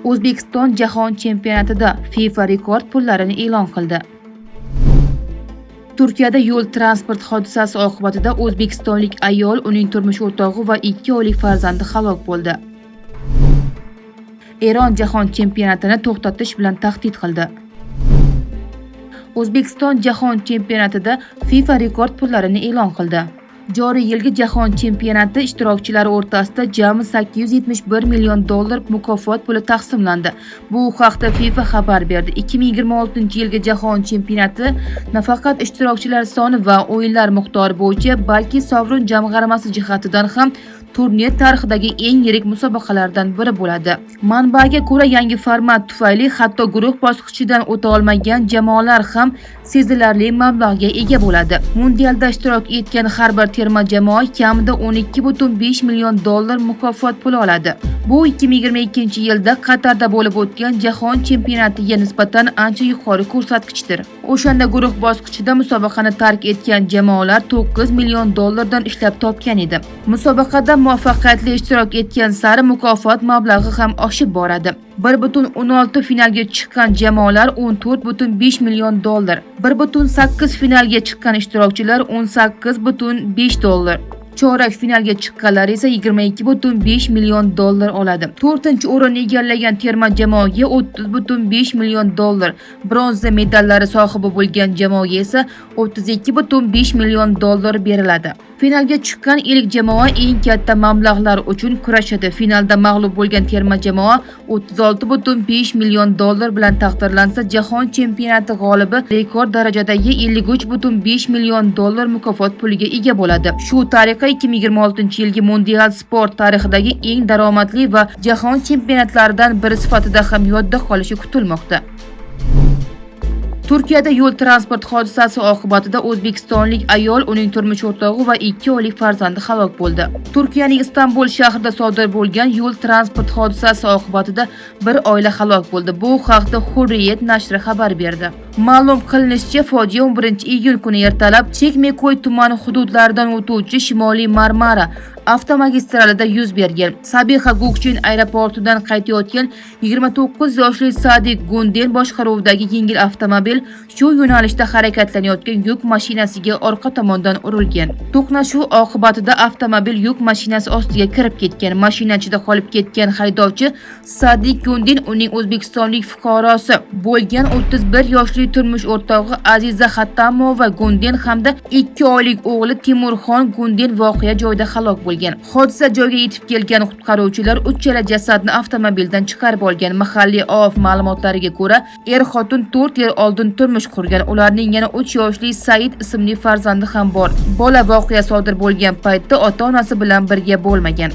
O'zbekiston Jahon chempionatida FIFA rekord pullarini e'lon qildi. Turkiyada yo'l transport hodisasi oqibatida o'zbekistonlik ayol, uning turmush o'rtog'i va 2 oylik farzandi halok bo'ldi. Eron Jahon chempionatini to'xtatish bilan tahdid qildi. O'zbekiston Jahon chempionatida FIFA rekord pullarini e'lon qildi. Joriy yilgi Jahon chempionati ishtirokchilari o'rtasida jami $871 million mukofot puli taqsimlandi. Bu haqda FIFA xabar berdi. 2026-yilgi Jahon chempionati nafaqat ishtirokchilar soni va o'yinlar miqdori bo'yicha, balki sovrin jamg'armasi jihatidan ham turnir tarixidagi eng yirik musobaqalardan biri bo'ladi. Manbaga ko'ra, yangi format tufayli hatto guruh bosqichidan o'ta olmagan jamoalar ham sezilarli mablag'ga ega bo'ladi. Mundialda ishtirok etgan har bir terma jamoa kamida $12,5 million mukofot puli oladi. Bu 2022-yilda Qatarda bo'lib o'tgan Jahon chempionatiga nisbatan ancha yuqori ko'rsatkichdir. O'shanda guruh bosqichida musobaqani tark etgan jamoalar $9 million dan ishlab topgan edi. Musobaqada muvaffaqiyatli ishtirok etgan sari mukofot mablag'i ham oshib boradi. 1,16 finalga chiqqan jamoalar $14,5 million, 1,8 finalga chiqqan ishtirokchilar $18,5, chorak finalga chiqqanlar esa $22,5 million oladi. 4-o'rinni egallagan terma jamoaga $30,5 million, bronza medallari sohibi bo'lgan jamoaga esa $32,5 million beriladi. Finalga chiqqan ilk jamoa eng katta mablag'lar uchun kurashadi. Finalda mag'lub bo'lgan terma jamoa $36,5 million bilan taqdirlansa, Jahon chempionati g'olibi rekord darajadagi $53,5 million mukofot puliga ega bo'ladi. Shu tariqa 2026-yilgi mundial sport tarixidagi eng daromadli va jahon chempionatlaridan biri sifatida ham yodda qolishi kutilmoqda. Turkiyada yo'l transport hodisasi oqibatida o'zbekistonlik ayol, uning turmush o'rtog'i va 2 oylik farzandi halok bo'ldi. Turkiyaning Istanbul shahrida sodir bo'lgan yo'l transport hodisasi oqibatida bir oila halok bo'ldi. Bu haqda Hurriyet nashri xabar berdi. Ma'lum qilinishicha, fojia 11-iyul kuni ertalab Chekmekoy tumani hududlaridan o'tuvchi Shimoliy Marmara avtomagistralida yuz bergan. Sabiha Gökçen aeroportidan qaytayotgan 29 yoshli Sadik Gunden boshqaruvidagi yengil avtomobil shu yo'nalishda harakatlanayotgan yuk mashinasiga orqa tomondan urilgan. To'qnashuv oqibatida avtomobil yuk mashinasi ostiga kirib ketgan. Mashina ichida qolib ketgan haydovchi Sadik Gunden uning o'zbekistonlik fuqarosi bo'lgan 31 yoshli turmush o'rtog'i Aziza Xattamova Gunden hamda 2 oylik o'g'li Timurxon Gunden voqea joyida halok bo'lgan. Hodisa joyiga yetib kelgan qutqaruvchilar uchala jasadni avtomobildan chiqarib olgan. Mahalliy OAV ma'lumotlariga ko'ra, er-xotin 4 yil oldin turmush qurgan. Ularning yana 3 yoshli Said ismli farzandi ham bor. Bola voqea sodir bo'lgan paytda ota-onasi bilan birga bo'lmagan.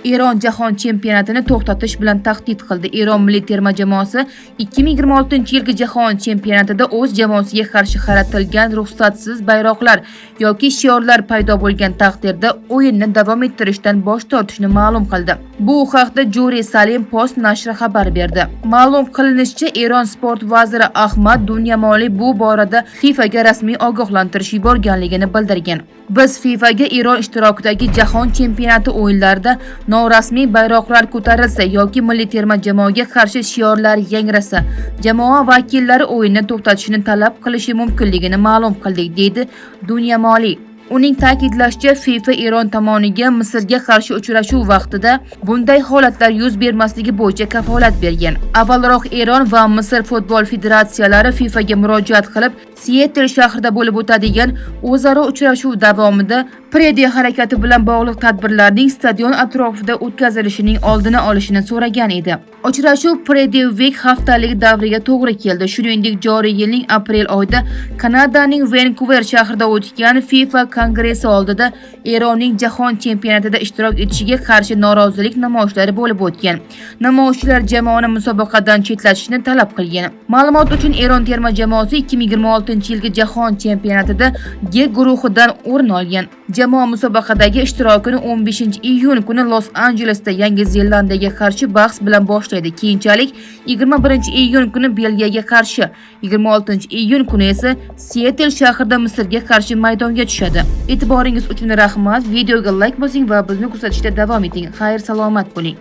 Eron Jahon chempionatini to'xtatish bilan tahdid qildi. Eron milliy terma jamoasi 2026-yilgi Jahon chempionatida o'z jamoasiga qarshi qaratilgan ruxsatsiz bayroqlar yoki shiorlar paydo bo'lgan taqdirda o'yinni davom ettirishdan bosh tortishni ma'lum qildi. Bu haqda Juri Salim Post nashri xabar berdi. Ma'lum qilinishicha, Eron sport vaziri Ahmad Dunyamoli bu borada FIFAga rasmiy ogohlantirish yuborganligini bildirgan. Biz FIFAga Eron ishtirokidagi Jahon chempionati o'yinlarida norasmiy bayroqlar ko'tarilsa yoki milliy terma jamoaga qarshi shiorlar yangrasa, jamoa vakillari o'yinni to'xtatishni talab qilishi mumkinligini ma'lum qildik, deydi Dunyamoli. Uning ta'kidlashicha, FIFA Eron tomoniga Misrga qarshi uchrashuv vaqtida bunday holatlar yuz bermasligi bo'yicha kafolat bergan. Avvalroq Eron va Misr futbol federatsiyalari FIFAga murojaat qilib, Seattle shahrida bo'lib o'tadigan o'zaro uchrashuv davomida Predi harakati bilan bog'liq tadbirlarning stadion atrofida o'tkazilishining oldini olishini so'ragan edi. Uchrashuv Predi Week haftalik davriga to'g'ri keldi. Shuningdek, joriy yilning aprel oyida Kanadaning Vancouver shahrida o'tgan FIFA kongressi oldida Eronning Jahon chempionatida ishtirok etishiga qarshi norozilik namoyishlari bo'lib o'tgan. Namoyishchilar jamoani musobaqadan chetlatishni talab qilgan. Ma'lumot uchun, Eron terma jamoasi 2026-yilgi Jahon chempionatida G guruhidan o'rin olgan. Jamoa musobaqadagi ishtirokini 15-iyun kuni Los Anjelesda Yangi Zelandiyaga qarshi bahs bilan boshlaydi. Keyinchalik 21-iyun kuni Belgiyaga qarshi, 26-iyun kuni esa Seattle shahrida Misrga qarshi maydonga tushadi. E'tiboringiz uchun rahmat. Videoga like bosing va bizni kuzatishda davom eting. Xayr, salomat bo'ling.